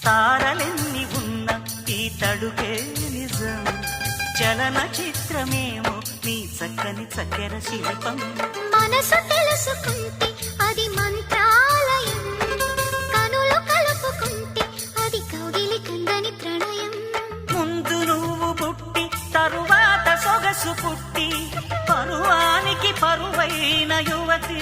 తారలెన్ని ఉన్న ఈ తడుకే నిజం, చలన చిత్రమేమో నీ చక్కని చక్కెర శిల్పం. మనసు తెలుసుకుంటే అది మంత్రాలయం, కనులు కలుపుకుంటే అది కౌగిలి కందని ప్రణయం. ముందు నువ్వు పుట్టి తరువాత సొగసు పుట్టి పరువానికి పరువైన యువతి.